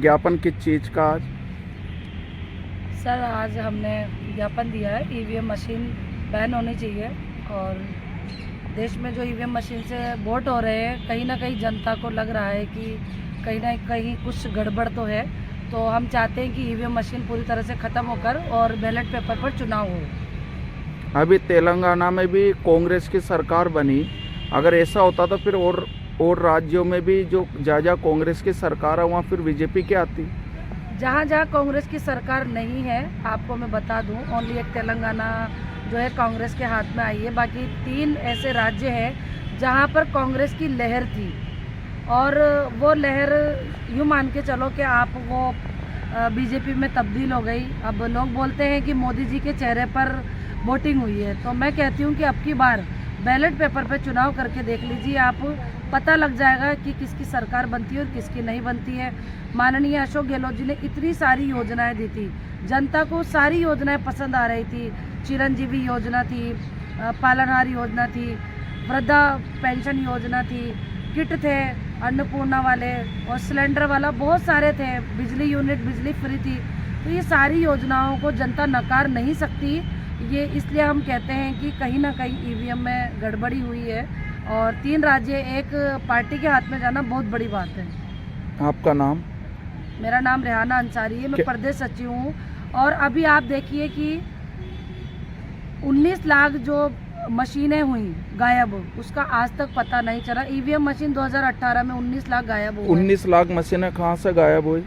ज्ञापन किस चीज़ का आज? सर आज हमने ज्ञापन दिया है ईवीएम मशीन बैन होनी चाहिए और देश में जो ईवीएम मशीन से वोट हो रहे हैं कहीं ना कहीं जनता को लग रहा है कि कहीं ना कहीं कुछ गड़बड़ तो है। तो हम चाहते हैं कि ईवीएम मशीन पूरी तरह से ख़त्म होकर और बैलेट पेपर पर चुनाव हो। अभी तेलंगाना में भी कांग्रेस की सरकार बनी, अगर ऐसा होता तो फिर और राज्यों में भी जो जहाँ कांग्रेस की सरकार है वहाँ फिर बीजेपी की आती। जहाँ जहाँ कांग्रेस की सरकार नहीं है, आपको मैं बता दूं, ओनली एक तेलंगाना जो है कांग्रेस के हाथ में आई है। बाकी 3 ऐसे राज्य हैं जहाँ पर कांग्रेस की लहर थी और वो लहर यूँ मान के चलो कि आप वो बीजेपी में तब्दील हो गई। अब लोग बोलते हैं कि मोदी जी के चेहरे पर वोटिंग हुई है, तो मैं कहती हूँ कि अब की बार बैलेट पेपर पर चुनाव करके देख लीजिए, आप पता लग जाएगा कि किसकी सरकार बनती है और किसकी नहीं बनती है। माननीय अशोक गहलोत जी ने इतनी सारी योजनाएं दी थी, जनता को सारी योजनाएं पसंद आ रही थी। चिरंजीवी योजना थी, पालनहार योजना थी, वृद्धा पेंशन योजना थी, किट थे अन्नपूर्णा वाले और सिलेंडर वाला, बहुत सारे थे, बिजली यूनिट बिजली फ्री थी। तो ये सारी योजनाओं को जनता नकार नहीं सकती। ये इसलिए हम कहते हैं कि कहीं ना कहीं ईवीएम में गड़बड़ी हुई है और 3 राज्य एक पार्टी के हाथ में जाना बहुत बड़ी बात है। आपका नाम? मेरा नाम रेहाना अंसारी है, मैं प्रदेश सचिव हूँ। और अभी आप देखिए कि 19 लाख जो मशीनें हुई गायब, उसका आज तक पता नहीं चला। ईवीएम मशीन 2018 में 19 लाख गायब हुई। 19 लाख मशीनें कहाँ से गायब हुई?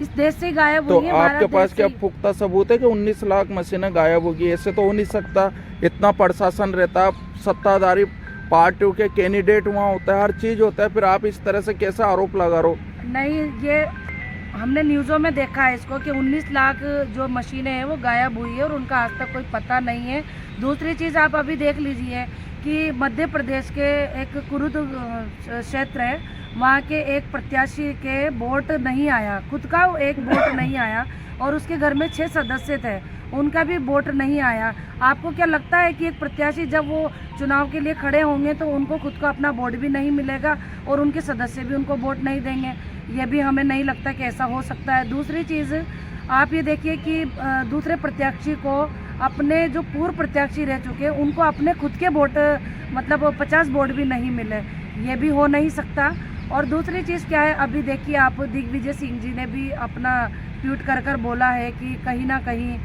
इस देश से गायब तो हुई है। आपके पास क्या पुख्ता सबूत है कि 19 लाख मशीनें गायब होगी? ऐसे तो हो नहीं सकता। इतना प्रशासन रहता, सत्ताधारी पार्टियों के कैंडिडेट वहाँ होता है, हर चीज होता है, फिर आप इस तरह से कैसे आरोप लगा रहे हो? नहीं, ये हमने न्यूज़ों में देखा है इसको कि 19 लाख जो मशीनें हैं वो गायब हुई है और उनका आज तक कोई पता नहीं है। दूसरी चीज़ आप अभी देख लीजिए कि मध्य प्रदेश के एक कुरुद क्षेत्र है, वहाँ के एक प्रत्याशी के वोट नहीं आया, खुद का एक वोट नहीं आया और उसके घर में 6 सदस्य थे, उनका भी वोट नहीं आया। आपको क्या लगता है कि एक प्रत्याशी जब वो चुनाव के लिए खड़े होंगे तो उनको खुद का अपना वोट भी नहीं मिलेगा और उनके सदस्य भी उनको वोट नहीं देंगे? ये भी हमें नहीं लगता कि ऐसा हो सकता है। दूसरी चीज़ आप ये देखिए कि दूसरे प्रत्याशी को अपने जो पूर्व प्रत्याशी रह चुके हैं उनको अपने खुद के वोट मतलब 50 वोट भी नहीं मिले, ये भी हो नहीं सकता। और दूसरी चीज़ क्या है, अभी देखिए आप दिग्विजय सिंह जी ने भी अपना ट्वीट कर बोला है कि कहीं ना कहीं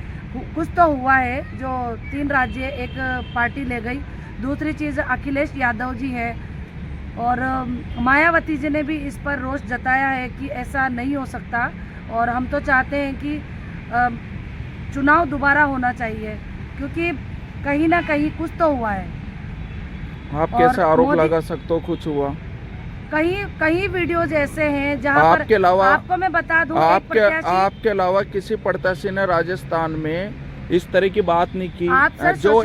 कुछ तो हुआ है, जो 3 राज्य एक पार्टी ले गई। दूसरी चीज़ अखिलेश यादव जी है और मायावती जी ने भी इस पर रोष जताया है कि ऐसा नहीं हो सकता और हम तो चाहते हैं कि चुनाव दोबारा होना चाहिए, क्योंकि कहीं ना कहीं कुछ तो हुआ है। आप कैसे आरोप लगा सकते हो कुछ हुआ? कहीं वीडियोज ऐसे हैं जहां पर आपके अलावा, आपको मैं बता दूं, आपके अलावा किसी प्रत्याशी ने राजस्थान में इस तरह की बात नहीं की। जो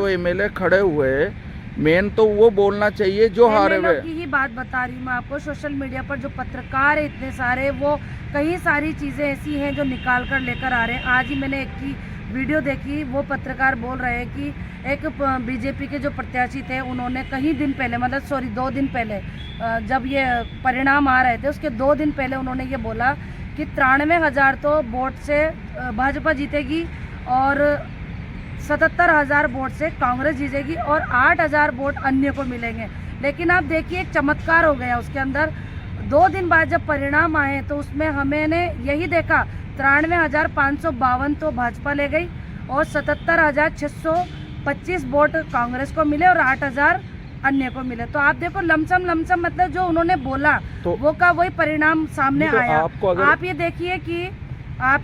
एमएलए खड़े हुए मेन तो वो बोलना चाहिए जो हारे हुए की ही बात बता रही हूँ मैं आपको। सोशल मीडिया पर जो पत्रकार है इतने सारे, वो कई सारी चीज़ें ऐसी हैं जो निकाल कर लेकर आ रहे हैं। आज ही मैंने एक की वीडियो देखी, वो पत्रकार बोल रहे हैं कि एक बीजेपी के जो प्रत्याशी थे उन्होंने कहीं दिन पहले, मतलब 2 दिन पहले, जब ये परिणाम आ रहे थे उसके 2 दिन पहले उन्होंने ये बोला कि 93,000 तो वोट से भाजपा जीतेगी और 77,000 वोट से कांग्रेस जीतेगी और 8,000 वोट अन्य को मिलेंगे। लेकिन आप देखिए एक चमत्कार हो गया उसके अंदर। 2 दिन बाद जब परिणाम आए तो उसमें हमने यही देखा 93,552 तो भाजपा ले गई और 77,625 वोट कांग्रेस को मिले और 8,000 अन्य को मिले। तो आप देखो लमसम मतलब जो उन्होंने बोला तो वो का वही परिणाम सामने तो आया। आप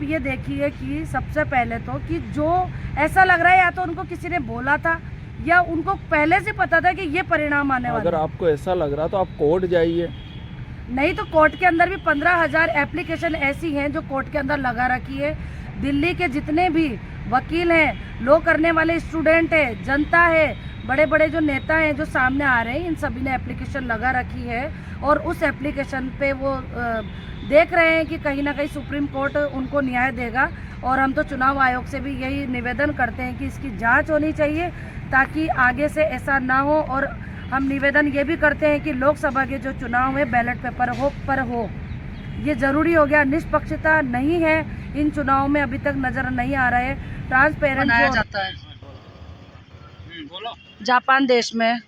ये देखिए कि सबसे पहले तो कि जो ऐसा लग रहा है या तो उनको किसी ने बोला था या उनको पहले से पता था कि ये परिणाम आने वाला है। अगर आपको ऐसा लग रहा तो आप कोर्ट जाइए। नहीं तो कोर्ट के अंदर भी 15,000 एप्लीकेशन ऐसी हैं जो कोर्ट के अंदर लगा रखी है। दिल्ली के जितने भी वकील हैं, लॉ करने वाले स्टूडेंट है, जनता है, बड़े बड़े जो नेता हैं जो सामने आ रहे हैं, इन सभी ने एप्लीकेशन लगा रखी है और उस एप्लीकेशन पे वो देख रहे हैं कि कहीं ना कहीं सुप्रीम कोर्ट उनको न्याय देगा। और हम तो चुनाव आयोग से भी यही निवेदन करते हैं कि इसकी जांच होनी चाहिए ताकि आगे से ऐसा ना हो। और हम निवेदन ये भी करते हैं कि लोकसभा के जो चुनाव है बैलेट पेपर पर हो। ये ज़रूरी हो गया। निष्पक्षता नहीं है इन चुनाव में, अभी तक नज़र नहीं आ रहा है। ट्रांसपेरेंट बनाया जाता है। बोलो। जापान देश में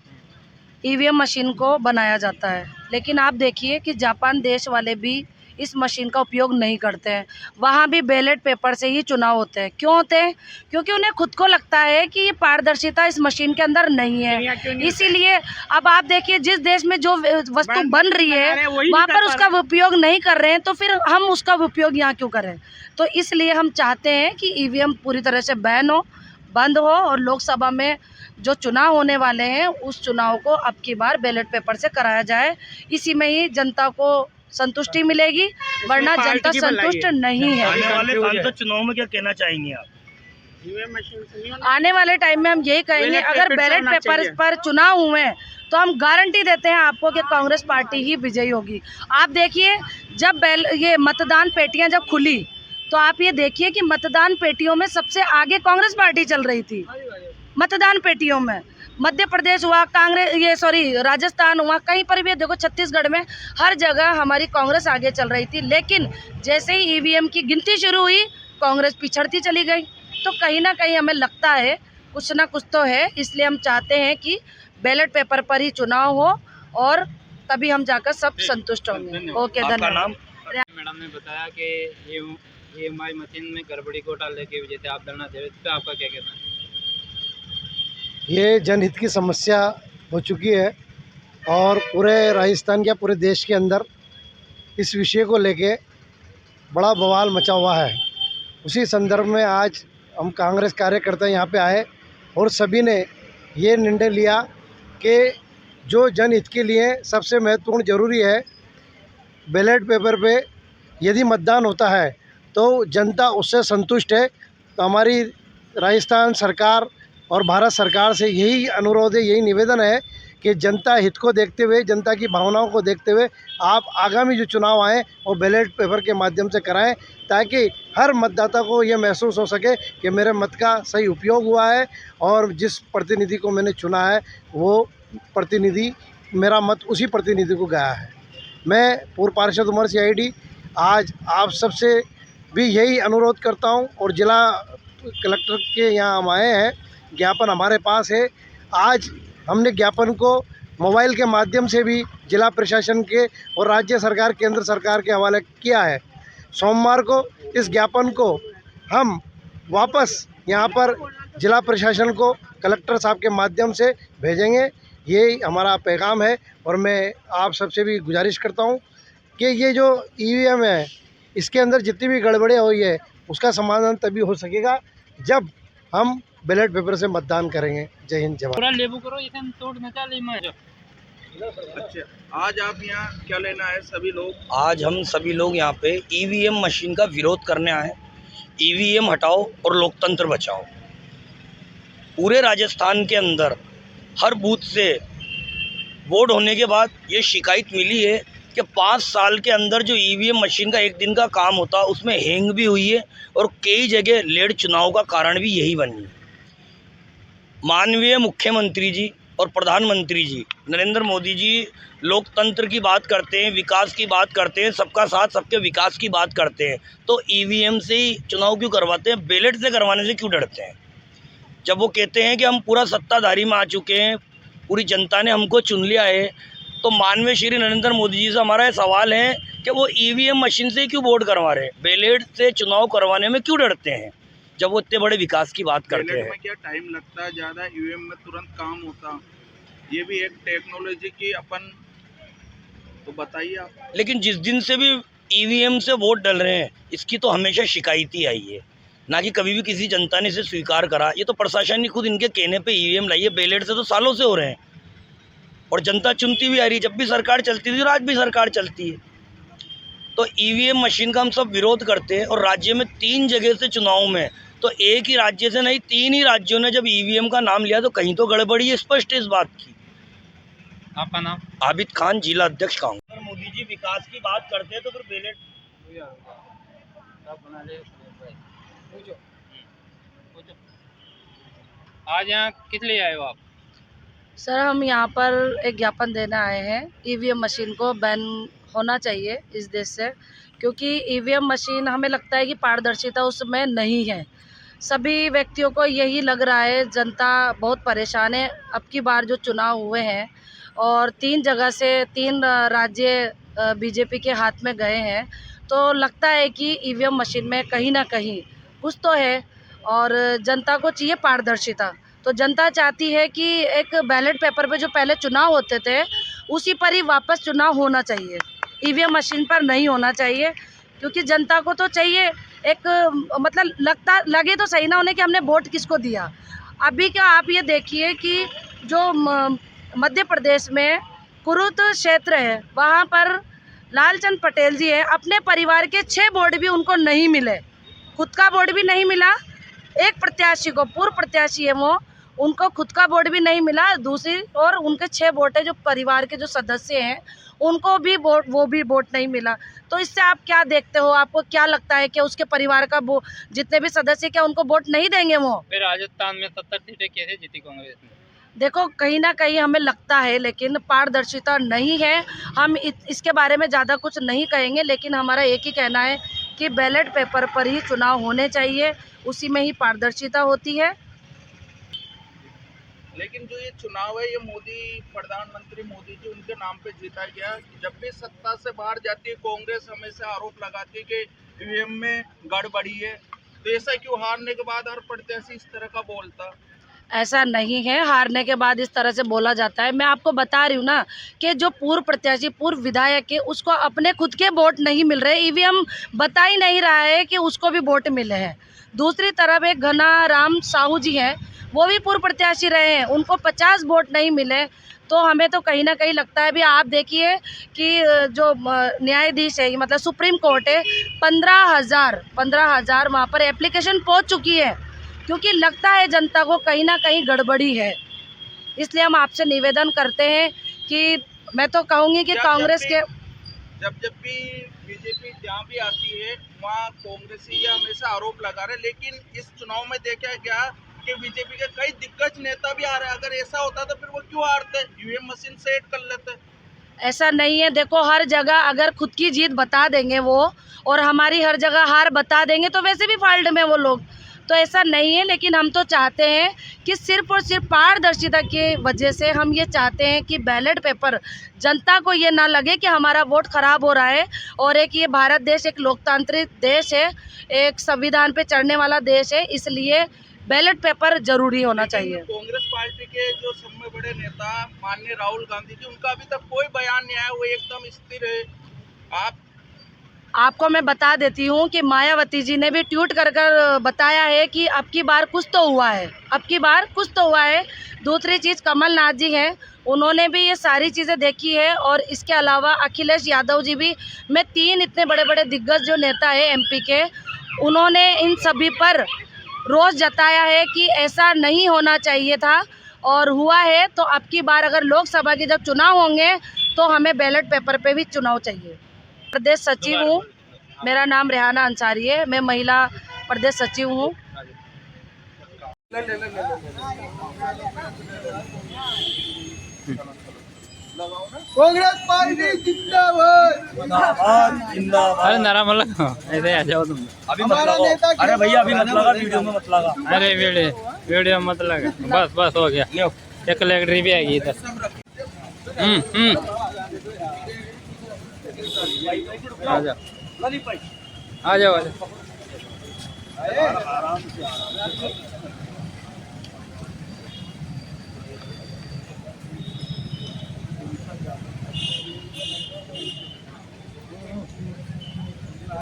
ईवीएम मशीन को बनाया जाता है, लेकिन आप देखिए कि जापान देश वाले भी इस मशीन का उपयोग नहीं करते हैं। वहाँ भी बैलेट पेपर से ही चुनाव होते हैं। क्यों होते हैं? क्योंकि उन्हें खुद को लगता है कि ये पारदर्शिता इस मशीन के अंदर नहीं है। इसीलिए अब आप देखिए, जिस देश में जो वस्तु बन रही है वहाँ पर उसका उपयोग नहीं कर रहे हैं, तो फिर हम उसका उपयोग यहाँ क्यों करें? तो इसलिए हम चाहते हैं कि ईवीएम पूरी तरह से बैन हो, बंद हो, और लोकसभा में जो चुनाव होने वाले हैं उस चुनाव को अब की बार बैलेट पेपर से कराया जाए। इसी में ही जनता को संतुष्टि मिलेगी, वरना जनता संतुष्ट नहीं है। आने वाले सांसद चुनाव में क्या कहना चाहेंगे आप? आने वाले टाइम में हम यही कहेंगे, अगर बैलेट पेपर पर चुनाव हुए तो हम गारंटी देते हैं आपको कि कांग्रेस पार्टी ही विजयी होगी। आप देखिए, जब ये मतदान पेटियां जब खुली तो आप ये देखिए कि मतदान पेटियों में सबसे आगे कांग्रेस पार्टी चल रही थी। मतदान पेटियों में मध्य प्रदेश हुआ, राजस्थान हुआ, कहीं पर भी देखो, छत्तीसगढ़ में हर जगह हमारी कांग्रेस आगे चल रही थी। लेकिन जैसे ही ईवीएम की गिनती शुरू हुई, कांग्रेस पिछड़ती चली गई। तो कहीं ना कहीं हमें लगता है कुछ ना कुछ तो है। इसलिए हम चाहते हैं कि बैलेट पेपर पर ही चुनाव हो, और तभी हम जाकर सब संतुष्ट होंगे। ओके, धन्यवाद। मैडम ने बताया कि EMI मशीन में गड़बड़ी को डालने की वजह से आप धरना दे रहे, इस पे आपका क्या कहना है? ये जनहित की समस्या हो चुकी है और पूरे राजस्थान या पूरे देश के अंदर इस विषय को लेके बड़ा बवाल मचा हुआ है। उसी संदर्भ में आज हम कांग्रेस कार्यकर्ता यहाँ पे आए और सभी ने ये निर्णय लिया कि जो जनहित के लिए सबसे महत्वपूर्ण ज़रूरी है, बैलेट पेपर पे यदि मतदान होता है तो जनता उससे संतुष्ट है। तो हमारी राजस्थान सरकार और भारत सरकार से यही अनुरोध है, यही निवेदन है कि जनता हित को देखते हुए, जनता की भावनाओं को देखते हुए आप आगामी जो चुनाव आएँ वो बैलेट पेपर के माध्यम से कराएं, ताकि हर मतदाता को ये महसूस हो सके कि मेरे मत का सही उपयोग हुआ है और जिस प्रतिनिधि को मैंने चुना है वो प्रतिनिधि, मेरा मत उसी प्रतिनिधि को गया है। मैं पूर्व पार्षद उमर CID आज आप सबसे भी यही अनुरोध करता हूं, और जिला कलेक्टर के यहाँ हम आए हैं, ज्ञापन हमारे पास है। आज हमने ज्ञापन को मोबाइल के माध्यम से भी जिला प्रशासन के और राज्य सरकार, केंद्र सरकार के हवाले किया है। सोमवार को इस ज्ञापन को हम वापस यहाँ पर जिला प्रशासन को कलेक्टर साहब के माध्यम से भेजेंगे। ये हमारा पैगाम है, और मैं आप सबसे भी गुजारिश करता हूँ कि ये जो EVM है, इसके अंदर जितनी भी गड़बड़ियाँ हुई है उसका समाधान तभी हो सकेगा जब हम बैलेट पेपर से मतदान करेंगे। जय हिंद, जय भारत। लेबू करो इसे तोड़ में चाली में। अच्छा, आज आप यहाँ क्या लेना है सभी लोग? आज हम सभी लोग यहाँ पे EVM मशीन का विरोध करने आए। EVM हटाओ और लोकतंत्र बचाओ। पूरे राजस्थान के अंदर हर बूथ से वोट होने के बाद ये शिकायत मिली है कि 5 साल के अंदर जो EVM मशीन का एक दिन का काम होता उसमें हैंग भी हुई है, और कई जगह लेट चुनाव का कारण भी यही बनी है। माननीय मुख्यमंत्री जी और प्रधानमंत्री जी नरेंद्र मोदी जी लोकतंत्र की बात करते हैं, विकास की बात करते हैं, सबका साथ सबके विकास की बात करते हैं, तो EVM से ही चुनाव क्यों करवाते हैं? बैलेट से करवाने से क्यों डरते हैं? जब वो कहते हैं कि हम पूरा सत्ताधारी में आ चुके हैं, पूरी जनता ने हमको चुन लिया है, तो माननीय श्री नरेंद्र मोदी जी से हमारा ये सवाल है कि वो EVM मशीन से क्यों वोट करवा रहे हैं? बैलेट से चुनाव करवाने में क्यों डरते हैं जब वो इतने बड़े विकास की बात करते हैं? बैलेट में क्या टाइम लगता है ज़्यादा, EVM में तुरंत काम होता। ये भी एक टेक्नोलॉजी की अपन, तो बताइए आप। लेकिन जिस दिन से भी EVM से वोट डल रहे हैं, इसकी तो हमेशा शिकायत ही आई है, ना कि कभी भी किसी जनता ने इसे स्वीकार करा। ये तो प्रशासन ने खुद इनके कहने पे EVM लाई है। बैलेट से तो सालों से हो रहे हैं और जनता चुनती भी आ रही है। जब भी सरकार चलती थी और आज भी सरकार चलती है। तो EVM मशीन का हम सब विरोध करते हैं। और राज्य में 3 जगह से चुनाव में, तो एक ही राज्य से नहीं, 3 ही राज्यों ने जब EVM का नाम लिया तो कहीं तो गड़बड़ी है, स्पष्ट है इस बात की। आपका नाम? आबिद खान, जिला अध्यक्ष कांग्रेस। मोदी जी विकास की बात करते हैं तो फिर बैलेट बना ले। आज यहाँ किस लिए आए हो आप? सर, हम यहाँ पर एक ज्ञापन देने आए हैं। EVM मशीन को बैन होना चाहिए इस देश से, क्योंकि ईवीएम मशीन हमें लगता है कि पारदर्शिता उसमें नहीं है। सभी व्यक्तियों को यही लग रहा है, जनता बहुत परेशान है। अब की बार जो चुनाव हुए हैं और 3 जगह से 3 राज्य बीजेपी के हाथ में गए हैं, तो लगता है कि ईवीएम मशीन में कहीं ना कहीं कुछ तो है और जनता को चाहिए पारदर्शिता। तो जनता चाहती है कि एक बैलेट पेपर पे जो पहले चुनाव होते थे उसी पर ही वापस चुनाव होना चाहिए, ईवीएम मशीन पर नहीं होना चाहिए, क्योंकि जनता को तो चाहिए एक मतलब लगे तो सही ना उन्हें कि हमने वोट किसको दिया। अभी क्या आप ये देखिए कि जो मध्य प्रदेश में कुरुद क्षेत्र है, वहाँ पर लालचंद पटेल जी है, अपने परिवार के 6 वोट भी उनको नहीं मिले, खुद का वोट भी नहीं मिला। एक प्रत्याशी को, पूर्व प्रत्याशी है वो, उनको खुद का वोट भी नहीं मिला। दूसरी और उनके 6 वोट है जो परिवार के जो सदस्य हैं उनको भी वो भी वोट नहीं मिला। तो इससे आप क्या देखते हो, आपको क्या लगता है कि उसके परिवार का वो जितने भी सदस्य क्या उनको वोट नहीं देंगे वो? फिर राजस्थान में 70 सीटें कैसे जीती कांग्रेस ने? देखो कहीं ना कहीं हमें लगता है, लेकिन पारदर्शिता नहीं है। हम इसके बारे में ज़्यादा कुछ नहीं कहेंगे, लेकिन हमारा एक ही कहना है कि बैलेट पेपर पर ही चुनाव होने चाहिए, उसी में ही पारदर्शिता होती है। लेकिन जो ये चुनाव है ये मोदी, प्रधानमंत्री मोदी जी उनके नाम पे जीता गया। जब भी सत्ता से बाहर जाती है कांग्रेस हमेशा आरोप लगाती है कि ईवीएम में गड़बड़ी है, तो ऐसा क्यों हारने के बाद हर प्रत्याशी इस तरह का बोलता? ऐसा नहीं है, हारने के बाद इस तरह से बोला जाता है। मैं आपको बता रही हूँ ना कि जो पूर्व प्रत्याशी, पूर्व विधायक है, उसको अपने खुद के वोट नहीं मिल रहे, ईवीएम बता ही नहीं रहा है कि उसको भी वोट मिले हैं। दूसरी तरफ एक घना राम साहू जी हैं, वो भी पूर्व प्रत्याशी रहे हैं, उनको 50 वोट नहीं मिले। तो हमें तो कहीं ना कहीं लगता है, भी आप देखिए कि जो न्यायाधीश है, मतलब सुप्रीम कोर्ट है, 15,000 वहाँ पर एप्लीकेशन पहुँच चुकी है, क्योंकि लगता है जनता को कहीं ना कहीं गड़बड़ी है। इसलिए हम आपसे निवेदन करते हैं कि मैं तो कहूँगी कि कांग्रेस के जब भी बीजेपी जहाँ भी आती है वहाँ कांग्रेसी ये हमेशा आरोप लगा रहे, लेकिन इस चुनाव में देखा गया कि बीजेपी के कई दिग्गज नेता भी आ रहे हैं। अगर ऐसा होता तो फिर वो क्यों हारते? ईवीएम मशीन सेट कर लेते। ऐसा नहीं है, देखो हर जगह अगर खुद की जीत बता देंगे वो और हमारी हर जगह हार बता देंगे तो वैसे भी फाल्ट में वो लोग, तो ऐसा नहीं है। लेकिन हम तो चाहते हैं कि सिर्फ और सिर्फ पारदर्शिता की वजह से हम ये चाहते हैं कि बैलेट पेपर जनता को ये ना लगे कि हमारा वोट खराब हो रहा है। और एक ये भारत देश एक लोकतांत्रिक देश है, एक संविधान पे चढ़ने वाला देश है, इसलिए बैलेट पेपर जरूरी होना चाहिए। कांग्रेस पार्टी के जो सब में बड़े नेता माननीय राहुल गांधी जी, उनका अभी तक कोई बयान नहीं आया, वो एकदम स्थिर है। आपको मैं बता देती हूँ कि मायावती जी ने भी ट्वीट कर बताया है कि अब की बार कुछ तो हुआ है, अब की बार कुछ तो हुआ है। दूसरी चीज़ कमलनाथ जी हैं, उन्होंने भी ये सारी चीज़ें देखी है, और इसके अलावा अखिलेश यादव जी भी, मैं 3 इतने बड़े बड़े दिग्गज जो नेता है एमपी के, उन्होंने इन सभी पर रोष जताया है कि ऐसा नहीं होना चाहिए था और हुआ है। तो अब की बार अगर लोकसभा के जब चुनाव होंगे तो हमें बैलेट पेपर पे भी चुनाव चाहिए। प्रदेश सचिव हूँ, मेरा नाम रेहाना अंसारी है, मैं महिला प्रदेश सचिव हूँ। कांग्रेस पार्टी जिंदाबाद। अरे नारा मत लगाओ, ऐसे आ जाओ तुम। अभी मत लगाओ, अरे भैया अभी मत लगा, वीडियो में मत लगा। अरे वीडियो मत लगा, बस हो गया। एक कलेक्ट्री भी आएगी इधर। आ जाओ।